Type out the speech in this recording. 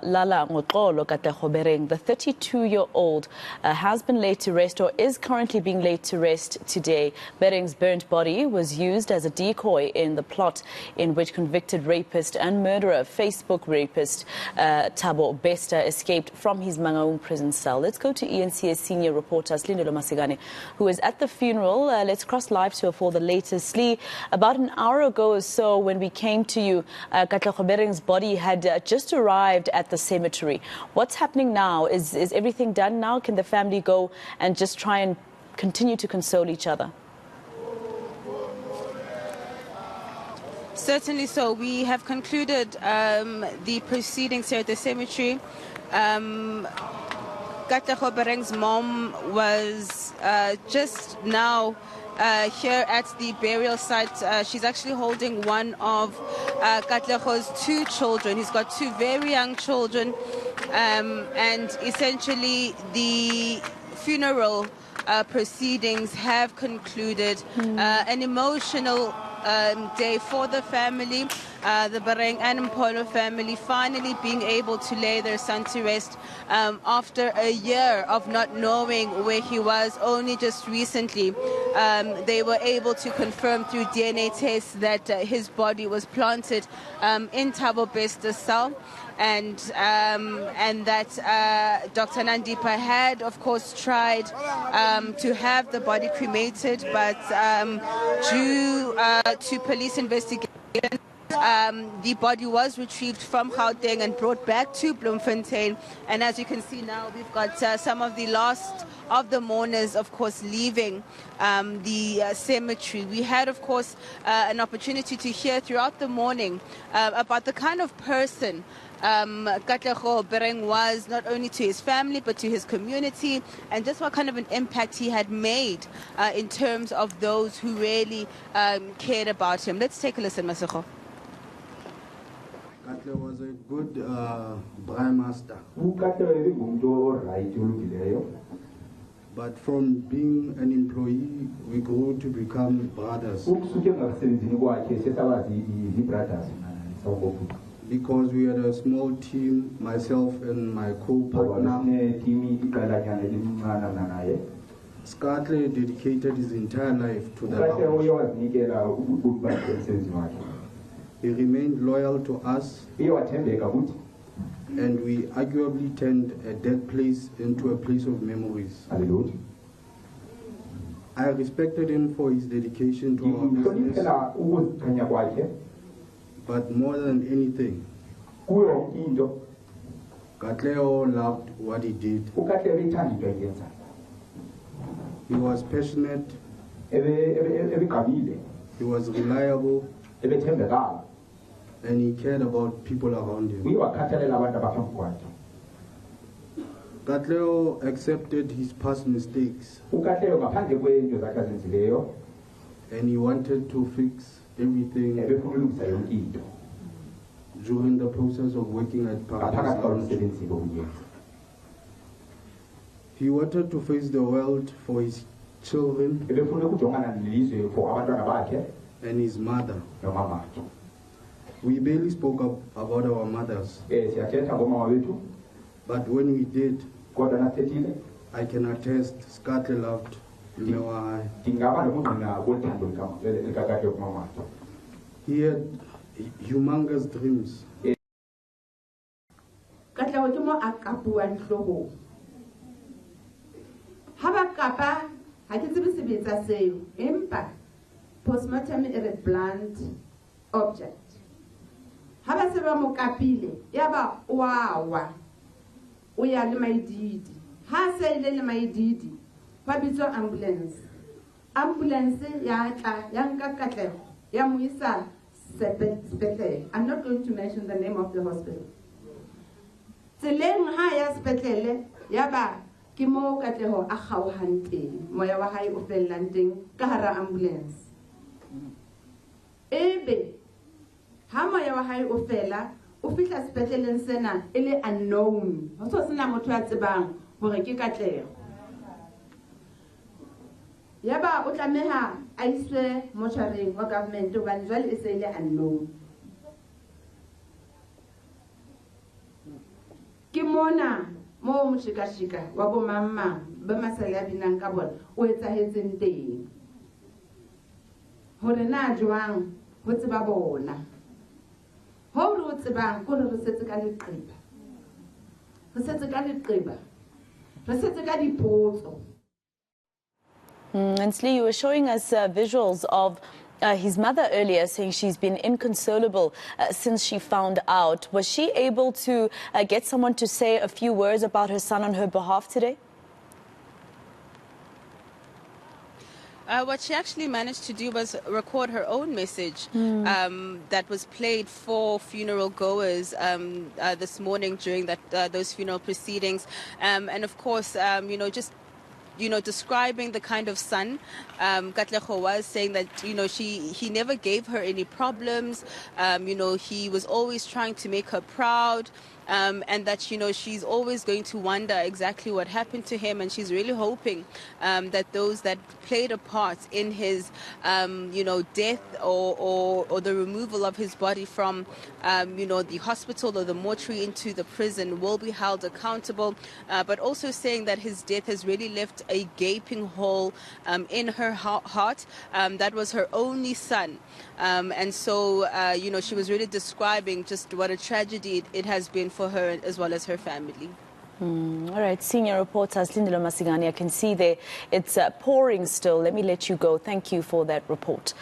Lala Ngoxolo Katlego Bereng, the 32-year-old, has been laid to rest or is currently being laid to rest today. Bereng's burnt body was used as a decoy in the plot in which convicted rapist and murderer, Facebook rapist Thabo Bester, escaped from his Mangaung prison cell. Let's go to eNCA senior reporter Silindelo Masikane, who is at the funeral. Let's cross live to her for the latest. Lee, about an hour ago or so when we came to you, Katlego Bereng's body had just arrived at the cemetery. What's happening now? Is everything done now? Can the family go and just try and continue to console each other? Certainly so. We have concluded the proceedings here at the cemetery. Katlego Bereng's mom was just now here at the burial site. She's actually holding one of Katlego's two children. He's got two very young children, and essentially the funeral proceedings have concluded. An emotional day for the family, the Bereng and Mpolo family finally being able to lay their son to rest after a year of not knowing where he was. Only just recently they were able to confirm through DNA tests that his body was planted in Thabo Bester's cell, and that Dr. Nandipa had, of course, tried to have the body cremated, but due to police investigation, the body was retrieved from Gauteng and brought back to Bloemfontein. And as you can see now, we've got some of the last of the mourners, of course, leaving the cemetery. We had, of course, an opportunity to hear throughout the morning about the kind of person Katlego Bereng was, not only to his family but to his community, and just what kind of an impact he had made in terms of those who really cared about him. Let's take a listen, Masego. Katle was a good braai master. But from being an employee, we grew to become brothers. Because we had a small team, myself and my co-partner. Skatle dedicated his entire life to the Lord. He remained loyal to us, and we arguably turned a dead place into a place of memories. I respected him for his dedication to our business, but more than anything, Katlego loved what he did. He was passionate, he was reliable, and he cared about people around him. Katlego accepted his past mistakes, and he wanted to fix everything during the process of working at Paradise. He wanted to face the world for his children and his mother. We barely spoke about our mothers, but when we did, I can attest Skatle loved Mewa. He had humongous dreams. Postmortem is a blunt object. Haba seba mokapile yaba wawa o ya le maididi ha se ile le maididi ba bitso ambulance ya tla ya nka Katlego ya mo isa sepetlele. I'm not going to mention the name of the hospital. Tseleng ha ya sepetlele yaba ke mo Katlego a kgaohang teng, moya wa hae o fellang teng ka hara ambulance. Ebe ha moya wa hae o fela o fihla sepetleleng sena e le unknown, ho so sena motho a tsebang hore ke Katlego. Yaba o tlameha a iswe mortuary wa government hobane jwale e se ile unknown. Ke mona mo moshikashika wa bo mamma ba masale a binang ka bona o etsahetseng teng. Hore na jwang ho tseba bona. Ho re o tsebang ko re setse ka leqeba. Re setse ka leqeba. Re setse ka dipotso. And Slee, you were showing us visuals of his mother earlier saying she's been inconsolable since she found out. Was she able to get someone to say a few words about her son on her behalf today? What she actually managed to do was record her own message that was played for funeral goers this morning during those funeral proceedings. And of course, describing the kind of son Katlego was, saying that, he never gave her any problems. He was always trying to make her proud. And that, she's always going to wonder exactly what happened to him. And she's really hoping that those that played a part in his, death or the removal of his body from, the hospital or the mortuary into the prison will be held accountable. But also saying that his death has really left a gaping hole in her heart. That was her only son. And so, she was really describing just what a tragedy it has been for her as well as her family. All right, senior reporter Silindelo Masikane, I can see there it's pouring still. Let me let you go. Thank you for that report.